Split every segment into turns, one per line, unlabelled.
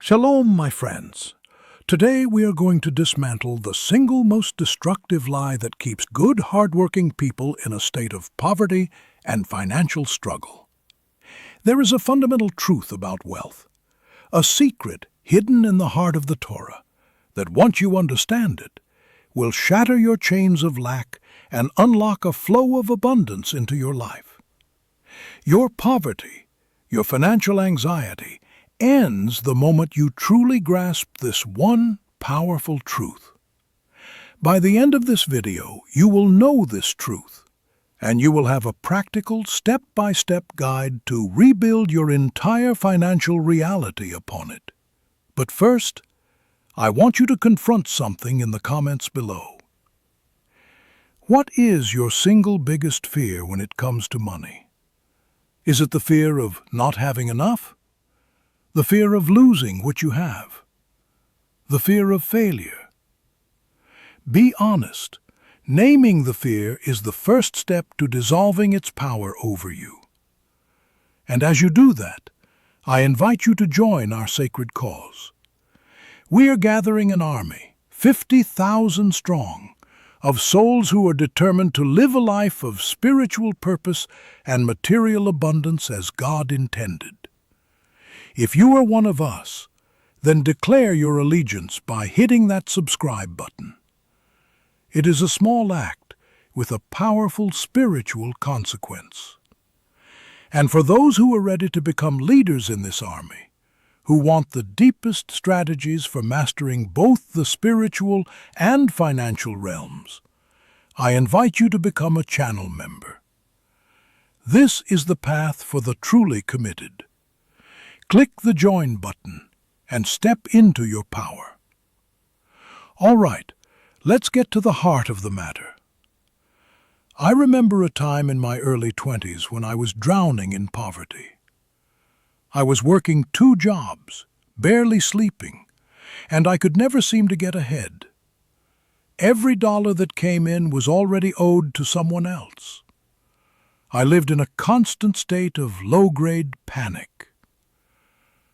Shalom, my friends. Today we are going to dismantle the single most destructive lie that keeps good, hardworking people in a state of poverty and financial struggle. There is a fundamental truth about wealth, a secret hidden in the heart of the Torah, that once you understand it, will shatter your chains of lack and unlock a flow of abundance into your life. Your poverty, your financial anxiety, ends the moment you truly grasp this one powerful truth. By the end of this video, you will know this truth, and you will have a practical, step-by-step guide to rebuild your entire financial reality upon it. But first, I want you to confront something in the comments below. What is your single biggest fear when it comes to money? Is it the fear of not having enough? The fear of losing what you have? The fear of failure? Be honest. Naming the fear is the first step to dissolving its power over you. And as you do that, I invite you to join our sacred cause. We are gathering an army, 50,000 strong, of souls who are determined to live a life of spiritual purpose and material abundance as God intended. If you are one of us, then declare your allegiance by hitting that subscribe button. It is a small act with a powerful spiritual consequence. And for those who are ready to become leaders in this army, who want the deepest strategies for mastering both the spiritual and financial realms, I invite you to become a channel member. This is the path for the truly committed. Click the Join button and step into your power. All right, let's get to the heart of the matter. I remember a time in my early 20s when I was drowning in poverty. I was working 2 jobs, barely sleeping, and I could never seem to get ahead. Every dollar that came in was already owed to someone else. I lived in a constant state of low-grade panic.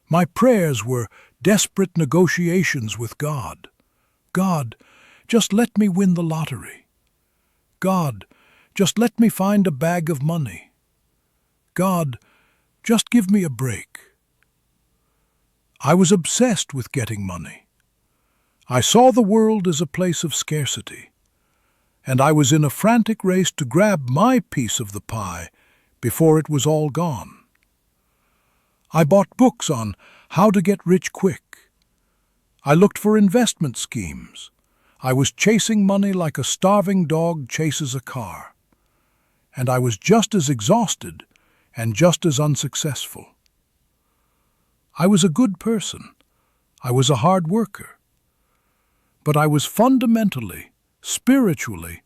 My prayers were desperate negotiations with God. God, just let me win the lottery. God, just let me find a bag of money. God, just give me a break. I was obsessed with getting money. I saw the world as a place of scarcity, and I was in a frantic race to grab my piece of the pie before it was all gone. I bought books on how to get rich quick. I looked for investment schemes. I was chasing money like a starving dog chases a car. And I was just as exhausted and just as unsuccessful. I was a good person. I was a hard worker. But I was fundamentally, spiritually,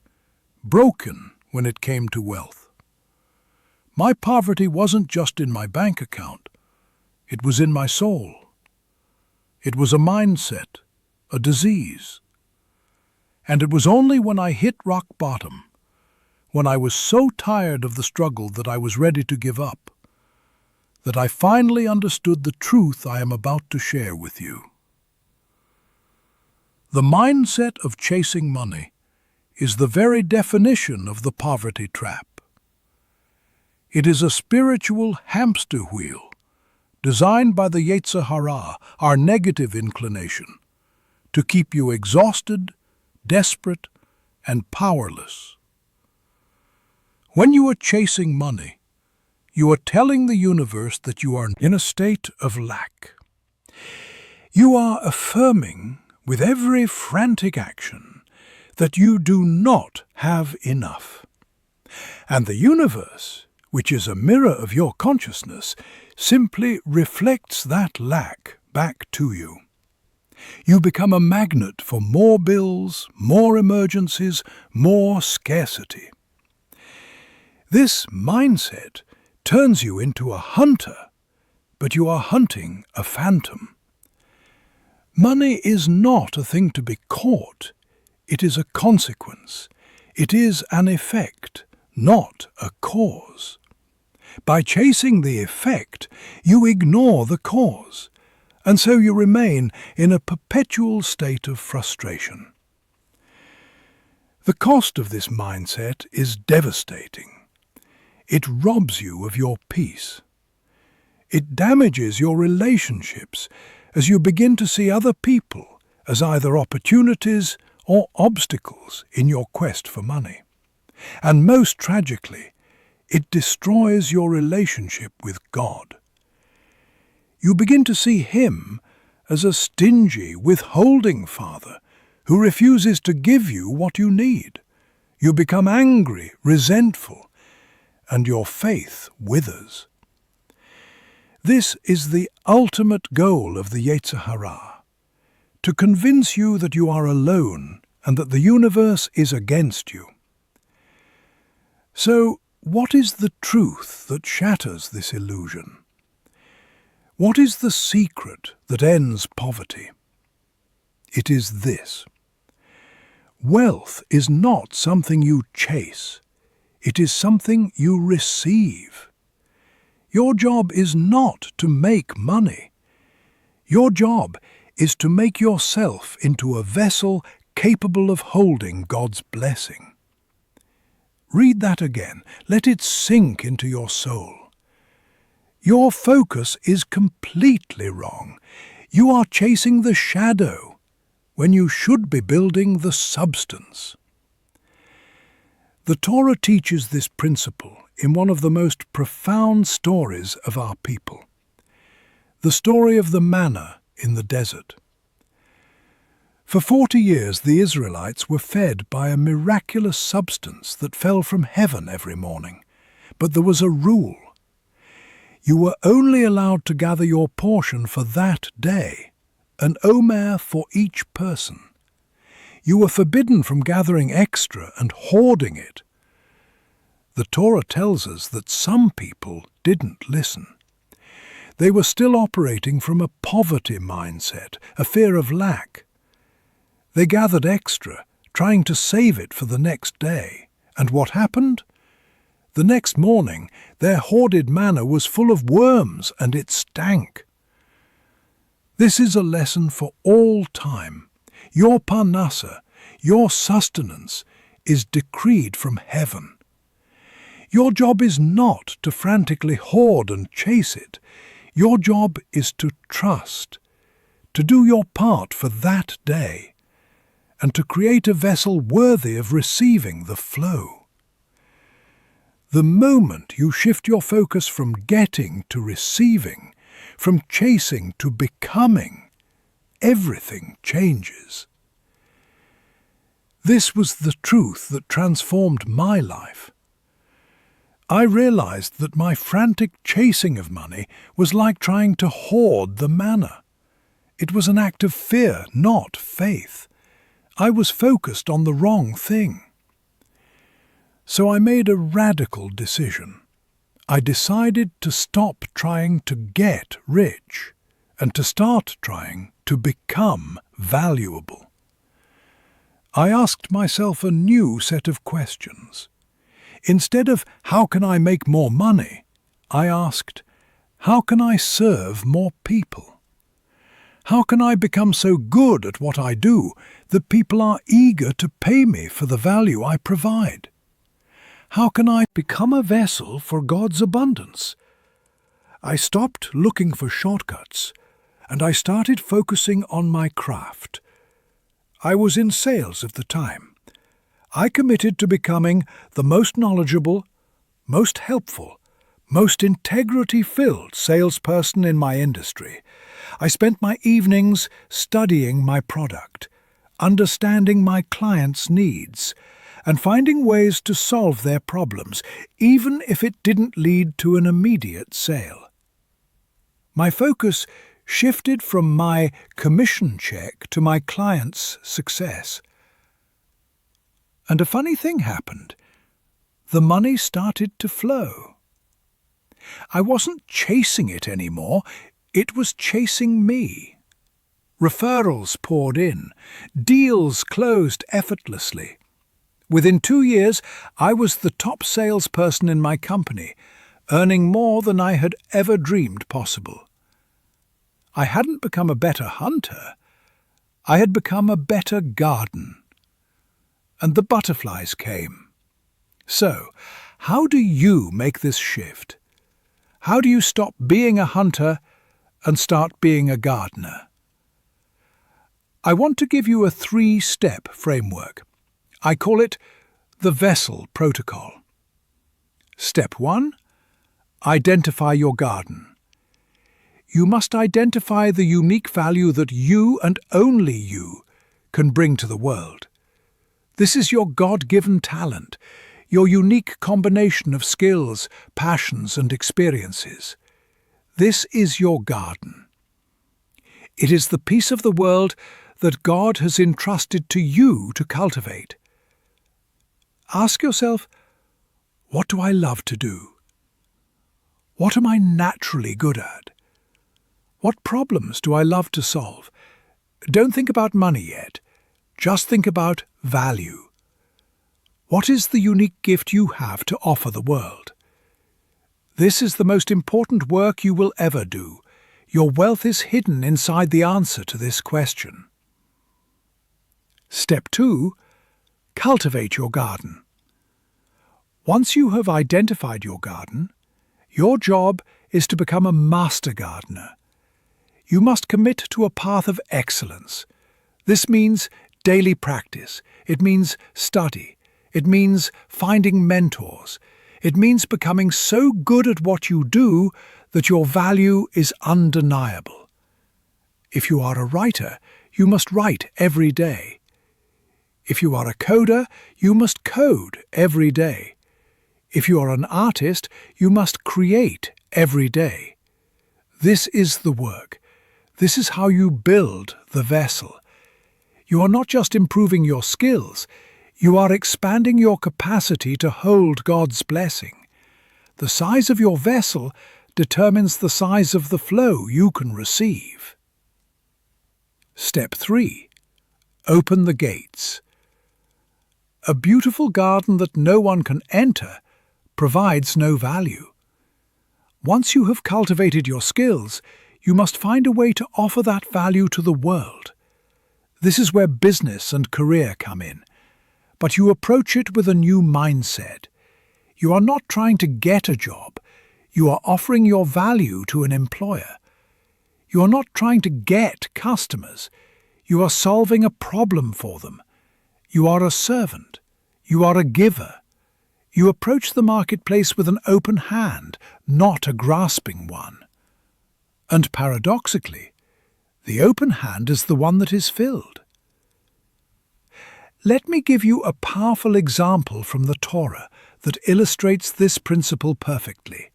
broken when it came to wealth. My poverty wasn't just in my bank account. It was in my soul. It was a mindset, a disease. And it was only when I hit rock bottom, when I was so tired of the struggle that I was ready to give up, that I finally understood the truth I am about to share with you. The mindset of chasing money is the very definition of the poverty trap. It is a spiritual hamster wheel designed by the Yetzer Hara, our negative inclination, to keep you exhausted, desperate, and powerless. When you are chasing money, you are telling the universe that you are in a state of lack. You are affirming with every frantic action that you do not have enough. And the universe, which is a mirror of your consciousness, simply reflects that lack back to you. You become a magnet for more bills, more emergencies, more scarcity. This mindset turns you into a hunter, but you are hunting a phantom. Money is not a thing to be caught. It is a consequence. It is an effect, not a cause. By chasing the effect, you ignore the cause, and so you remain in a perpetual state of frustration. The cost of this mindset is devastating. It robs you of your peace. It damages your relationships as you begin to see other people as either opportunities or obstacles in your quest for money. And most tragically, it destroys your relationship with God. You begin to see Him as a stingy, withholding Father who refuses to give you what you need. You become angry, resentful, and your faith withers. This is the ultimate goal of the Yetzer Hara, to convince you that you are alone and that the universe is against you. So, what is the truth that shatters this illusion? What is the secret that ends poverty? It is this. Wealth is not something you chase. It is something you receive. Your job is not to make money. Your job is to make yourself into a vessel capable of holding God's blessing. Read that again. Let it sink into your soul. Your focus is completely wrong. You are chasing the shadow when you should be building the substance. The Torah teaches this principle in one of the most profound stories of our people, the story of the manna in the desert. For 40 years the Israelites were fed by a miraculous substance that fell from heaven every morning, but there was a rule. You were only allowed to gather your portion for that day, an omer for each person. You were forbidden from gathering extra and hoarding it. The Torah tells us that some people didn't listen. They were still operating from a poverty mindset, a fear of lack. They gathered extra, trying to save it for the next day. And what happened? The next morning, their hoarded manna was full of worms and it stank. This is a lesson for all time. Your parnassa, your sustenance, is decreed from heaven. Your job is not to frantically hoard and chase it. Your job is to trust, to do your part for that day, and to create a vessel worthy of receiving the flow. The moment you shift your focus from getting to receiving, from chasing to becoming, everything changes. This was the truth that transformed my life. I realized that my frantic chasing of money was like trying to hoard the manna. It was an act of fear, not faith. I was focused on the wrong thing. So I made a radical decision. I decided to stop trying to get rich and to start trying to become valuable. I asked myself a new set of questions. Instead of how can I make more money, I asked, how can I serve more people? How can I become so good at what I do that people are eager to pay me for the value I provide? How can I become a vessel for God's abundance? I stopped looking for shortcuts, and I started focusing on my craft. I was in sales at the time. I committed to becoming the most knowledgeable, most helpful, most integrity-filled salesperson in my industry. I spent my evenings studying my product, understanding my clients' needs, and finding ways to solve their problems, even if it didn't lead to an immediate sale. My focus shifted from my commission check to my client's success. And a funny thing happened. The money started to flow. I wasn't chasing it anymore, it was chasing me. Referrals poured in, deals closed effortlessly. Within 2 years, I was the top salesperson in my company, earning more than I had ever dreamed possible. I hadn't become a better hunter. I had become a better garden. And the butterflies came. So, how do you make this shift? How do you stop being a hunter and start being a gardener? I want to give you a 3-step framework. I call it the vessel protocol. Step 1. Identify your garden. You must identify the unique value that you and only you can bring to the world. This is your God-given talent, your unique combination of skills, passions, and experiences. This is your garden. It is the piece of the world that God has entrusted to you to cultivate. Ask yourself, what do I love to do? What am I naturally good at? What problems do I love to solve? Don't think about money yet. Just think about value. What is the unique gift you have to offer the world? This is the most important work you will ever do. Your wealth is hidden inside the answer to this question. Step 2. Cultivate your garden. Once you have identified your garden, your job is to become a master gardener. You must commit to a path of excellence. This means daily practice. It means study. It means finding mentors. It means becoming so good at what you do that your value is undeniable. If you are a writer, you must write every day. If you are a coder, you must code every day. If you are an artist, you must create every day. This is the work. This is how you build the vessel. You are not just improving your skills, you are expanding your capacity to hold God's blessing. The size of your vessel determines the size of the flow you can receive. Step 3. Open the gates. A beautiful garden that no one can enter provides no value. Once you have cultivated your skills, you must find a way to offer that value to the world. This is where business and career come in. But you approach it with a new mindset. You are not trying to get a job. You are offering your value to an employer. You are not trying to get customers. You are solving a problem for them. You are a servant. You are a giver. You approach the marketplace with an open hand, not a grasping one. And paradoxically, the open hand is the one that is filled. Let me give you a powerful example from the Torah that illustrates this principle perfectly.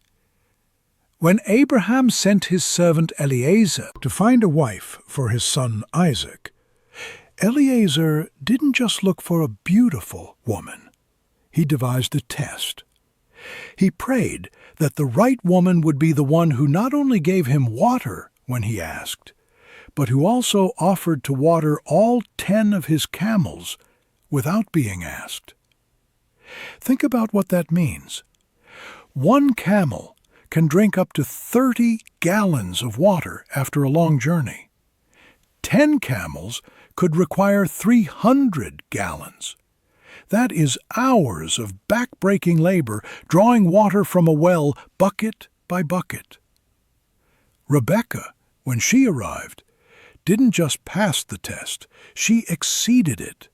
When Abraham sent his servant Eliezer to find a wife for his son Isaac, Eliezer didn't just look for a beautiful woman. He devised a test. He prayed that the right woman would be the one who not only gave him water when he asked, but who also offered to water all 10 of his camels without being asked. Think about what that means. One camel can drink up to 30 gallons of water after a long journey. 10 camels could require 300 gallons. That is hours of back-breaking labor drawing water from a well bucket by bucket. Rebecca, when she arrived, didn't just pass the test, she exceeded it.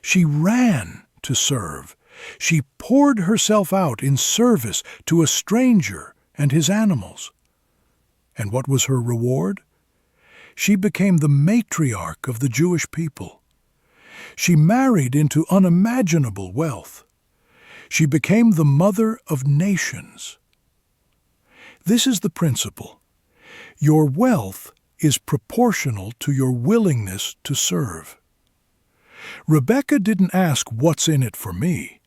She ran to serve. She poured herself out in service to a stranger and his animals. And what was her reward? She became the matriarch of the Jewish people. She married into unimaginable wealth. She became the mother of nations. This is the principle. Your wealth is proportional to your willingness to serve. Rebecca didn't ask, "What's in it for me?"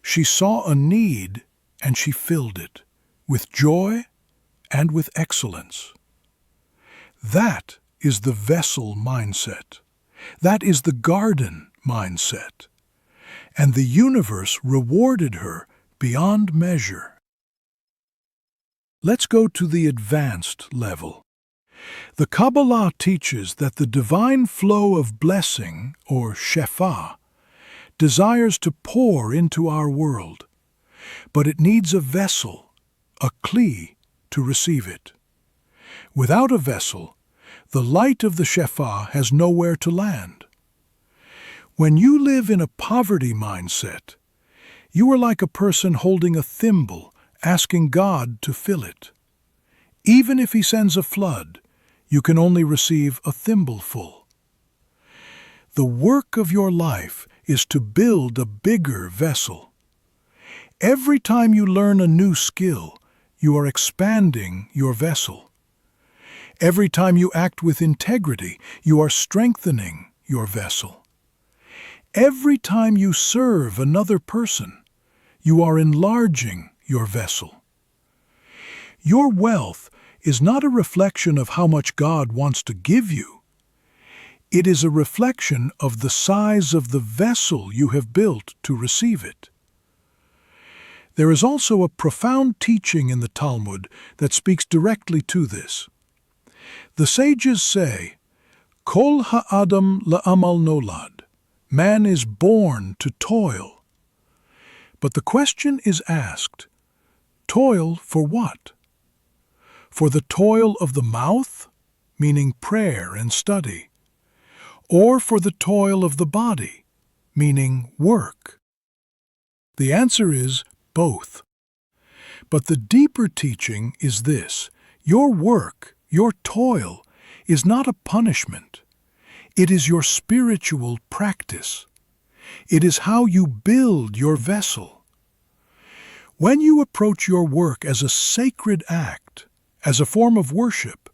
She saw a need and she filled it with joy and with excellence. That is the vessel mindset. That is the garden mindset. And the universe rewarded her beyond measure. Let's go to the advanced level. The Kabbalah teaches that the divine flow of blessing, or shefa, desires to pour into our world, but it needs a vessel, a kli, to receive it. Without a vessel, the light of the shefa has nowhere to land. When you live in a poverty mindset, you are like a person holding a thimble, asking God to fill it. Even if He sends a flood, you can only receive a thimbleful. The work of your life is to build a bigger vessel. Every time you learn a new skill, you are expanding your vessel. Every time you act with integrity, you are strengthening your vessel. Every time you serve another person, you are enlarging your vessel. Your wealth is not a reflection of how much God wants to give you. It is a reflection of the size of the vessel you have built to receive it. There is also a profound teaching in the Talmud that speaks directly to this. The sages say, Kol ha'adam la'amal nolad, man is born to toil. But the question is asked, toil for what? For the toil of the mouth, meaning prayer and study, or for the toil of the body, meaning work? The answer is both. But the deeper teaching is this: your work, your toil, is not a punishment. It is your spiritual practice. It is how you build your vessel. When you approach your work as a sacred act, as a form of worship,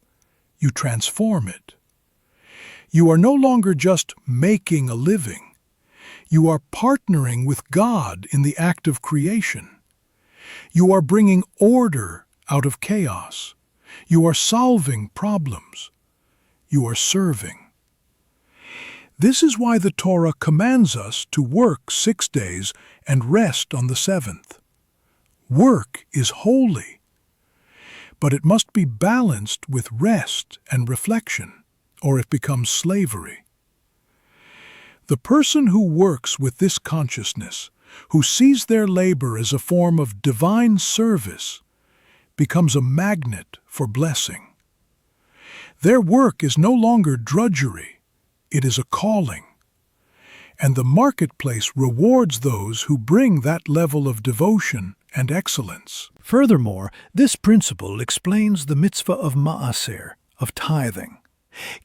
you transform it. You are no longer just making a living. You are partnering with God in the act of creation. You are bringing order out of chaos. You are solving problems. You are serving. This is why the Torah commands us to work 6 days and rest on the seventh. Work is holy, but it must be balanced with rest and reflection, or it becomes slavery. The person who works with this consciousness, who sees their labor as a form of divine service, becomes a magnet for blessing. Their work is no longer drudgery, it is a calling. And the marketplace rewards those who bring that level of devotion and excellence. Furthermore, this principle explains the mitzvah of ma'aser, of tithing.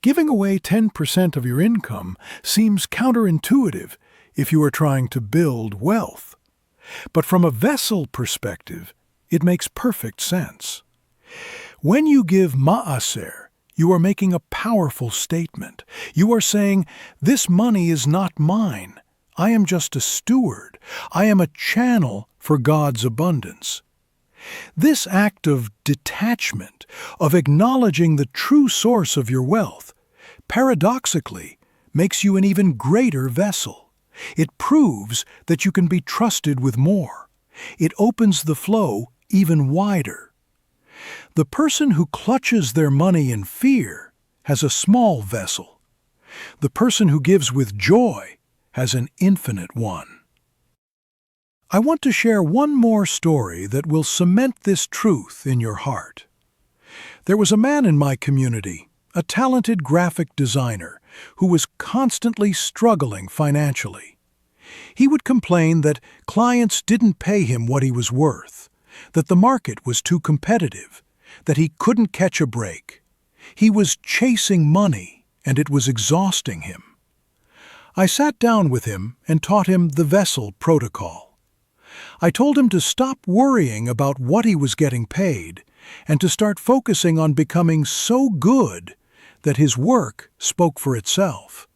Giving away 10% of your income seems counterintuitive if you are trying to build wealth. But from a vessel perspective, it makes perfect sense. When you give ma'aser, you are making a powerful statement. You are saying, this money is not mine. I am just a steward. I am a channel for God's abundance. This act of detachment, of acknowledging the true source of your wealth, paradoxically makes you an even greater vessel. It proves that you can be trusted with more. It opens the flow even wider. The person who clutches their money in fear has a small vessel. The person who gives with joy has an infinite one. I want to share one more story that will cement this truth in your heart. There was a man in my community, a talented graphic designer, who was constantly struggling financially. He would complain that clients didn't pay him what he was worth, that the market was too competitive, that he couldn't catch a break. He was chasing money, and it was exhausting him. I sat down with him and taught him the vessel protocol. I told him to stop worrying about what he was getting paid and to start focusing on becoming so good that his work spoke for itself.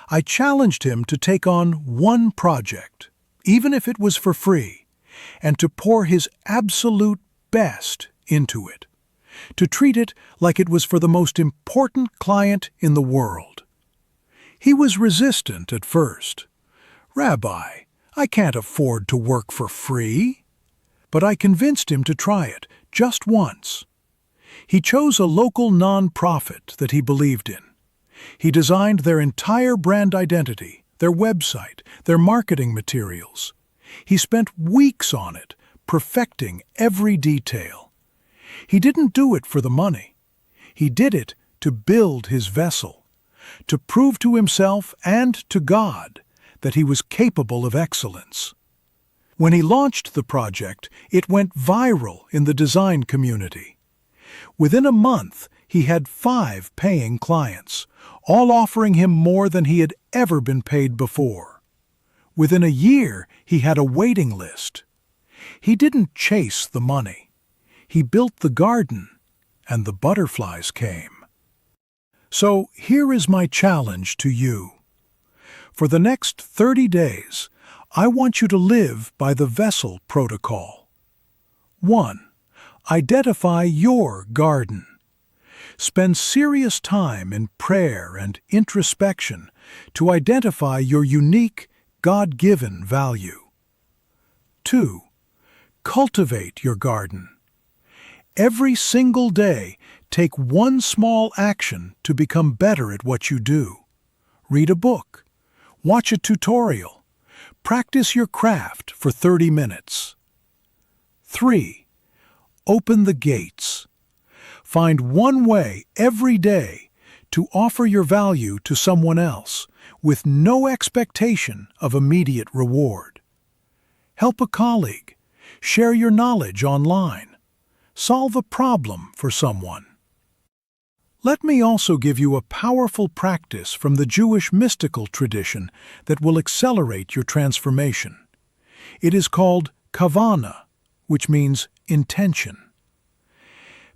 I challenged him to take on one project, even if it was for free, and to pour his absolute best into it, to treat it like it was for the most important client in the world. He was resistant at first. "Rabbi, I can't afford to work for free." But I convinced him to try it, just once. He chose a local non-profit that he believed in. He designed their entire brand identity, their website, their marketing materials. He spent weeks on it, perfecting every detail. He didn't do it for the money. He did it to build his vessel, to prove to himself and to God that he was capable of excellence. When he launched the project, it went viral in the design community. Within a month, he had 5 paying clients, all offering him more than he had ever been paid before. Within a year, he had a waiting list. He didn't chase the money. He built the garden, and the butterflies came. So here is my challenge to you. For the next 30 days, I want you to live by the vessel protocol. 1. Identify your garden. Spend serious time in prayer and introspection to identify your unique, God-given value. 2. Cultivate your garden. Every single day, take one small action to become better at what you do. Read a book. Watch a tutorial. Practice your craft for 30 minutes. 3. Open the gates. Find one way every day to offer your value to someone else with no expectation of immediate reward. Help a colleague. Share your knowledge online. Solve a problem for someone. Let me also give you a powerful practice from the Jewish mystical tradition that will accelerate your transformation. It is called Kavanah, which means intention.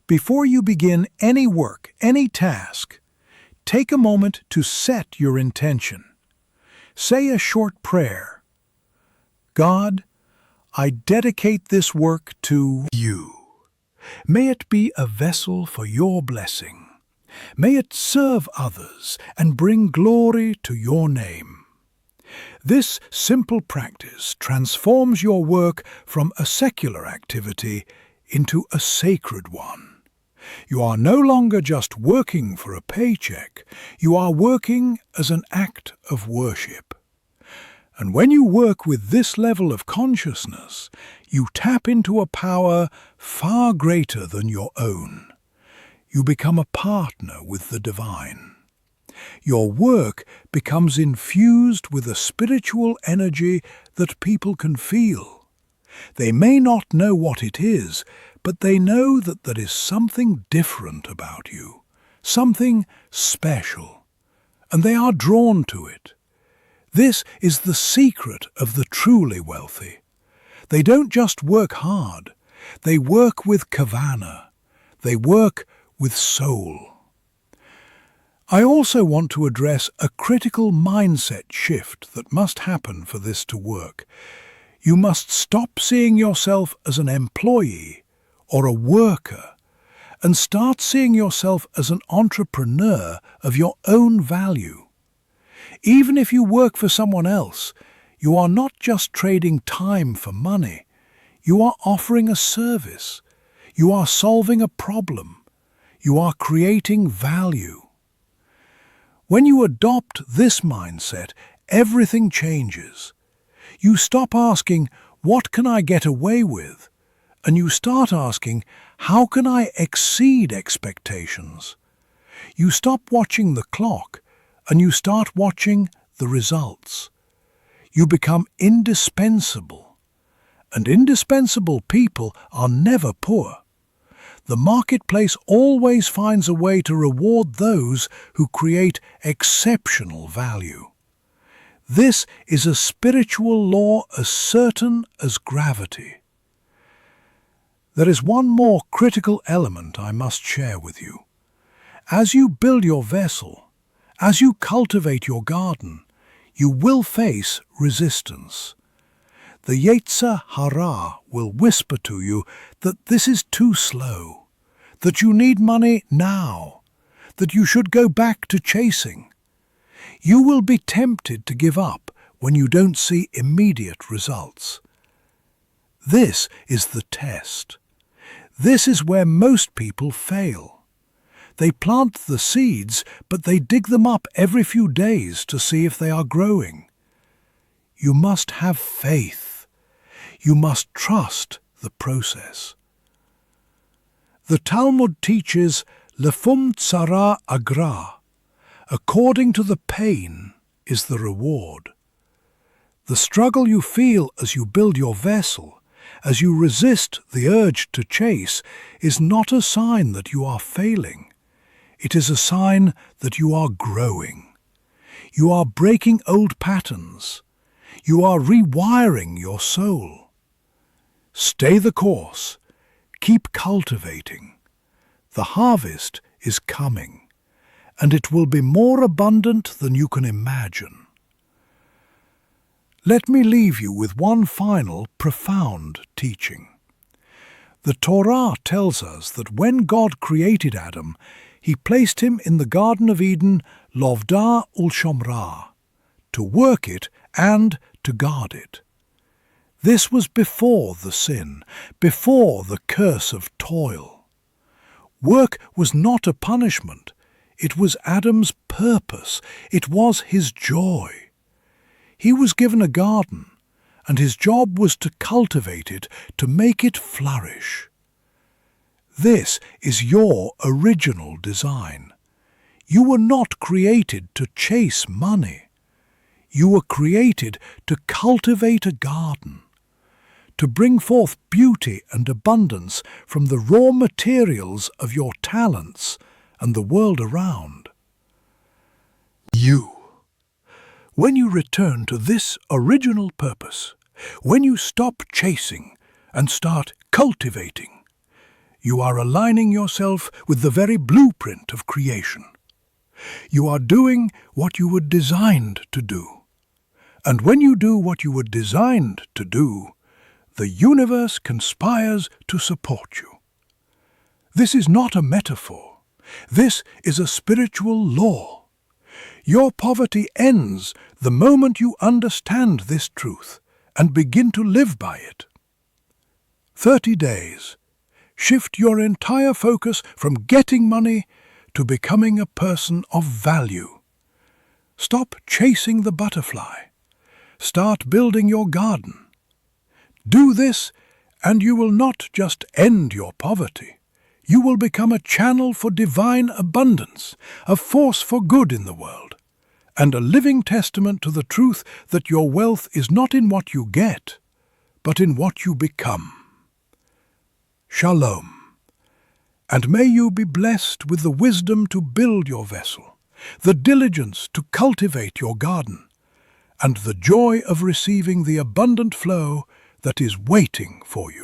Before you begin any work, any task, take a moment to set your intention. Say a short prayer. God, I dedicate this work to you. May it be a vessel for your blessing. May it serve others and bring glory to your name. This simple practice transforms your work from a secular activity into a sacred one. You are no longer just working for a paycheck, you are working as an act of worship. And when you work with this level of consciousness, you tap into a power far greater than your own. You become a partner with the divine. Your work becomes infused with a spiritual energy that people can feel. They may not know what it is, but they know that there is something different about you, something special, and they are drawn to it. This is the secret of the truly wealthy. They don't just work hard, they work with kavanah, they work with soul. I also want to address a critical mindset shift that must happen for this to work. You must stop seeing yourself as an employee or a worker and start seeing yourself as an entrepreneur of your own value. Even if you work for someone else, you are not just trading time for money. You are offering a service. You are solving a problem. You are creating value. When you adopt this mindset, everything changes. You stop asking, what can I get away with? And you start asking, how can I exceed expectations? You stop watching the clock and you start watching the results. You become indispensable. And indispensable people are never poor. The marketplace always finds a way to reward those who create exceptional value. This is a spiritual law as certain as gravity. There is one more critical element I must share with you. As you build your vessel, as you cultivate your garden, you will face resistance. The Yetzer Hara will whisper to you that this is too slow, that you need money now, that you should go back to chasing. You will be tempted to give up when you don't see immediate results. This is the test. This is where most people fail. They plant the seeds, but they dig them up every few days to see if they are growing. You must have faith. You must trust the process. The Talmud teaches lefum tsara agra. According to the pain is the reward. The struggle you feel as you build your vessel, as you resist the urge to chase, is not a sign that you are failing. It is a sign that you are growing. You are breaking old patterns. You are rewiring your soul. Stay the course. Keep cultivating. The harvest is coming, and it will be more abundant than you can imagine. Let me leave you with one final profound teaching. The Torah tells us that when God created Adam, he placed him in the Garden of Eden, lovda ulshomra, to work it and to guard it. This was before the sin, before the curse of toil. Work was not a punishment. It was Adam's purpose. It was his joy. He was given a garden, and his job was to cultivate it, to make it flourish. This is your original design. You were not created to chase money. You were created to cultivate a garden, to bring forth beauty and abundance from the raw materials of your talents and the world around. When you return to this original purpose, when you stop chasing and start cultivating, you are aligning yourself with the very blueprint of creation. You are doing what you were designed to do. And when you do what you were designed to do, the universe conspires to support you. This is not a metaphor. This is a spiritual law. Your poverty ends the moment you understand this truth and begin to live by it. 30 days. Shift your entire focus from getting money to becoming a person of value. Stop chasing the butterfly. Start building your garden. Do this, and you will not just end your poverty. You will become a channel for divine abundance, a force for good in the world, and a living testament to the truth that your wealth is not in what you get, but in what you become. Shalom. And may you be blessed with the wisdom to build your vessel, the diligence to cultivate your garden, and the joy of receiving the abundant flow that is waiting for you.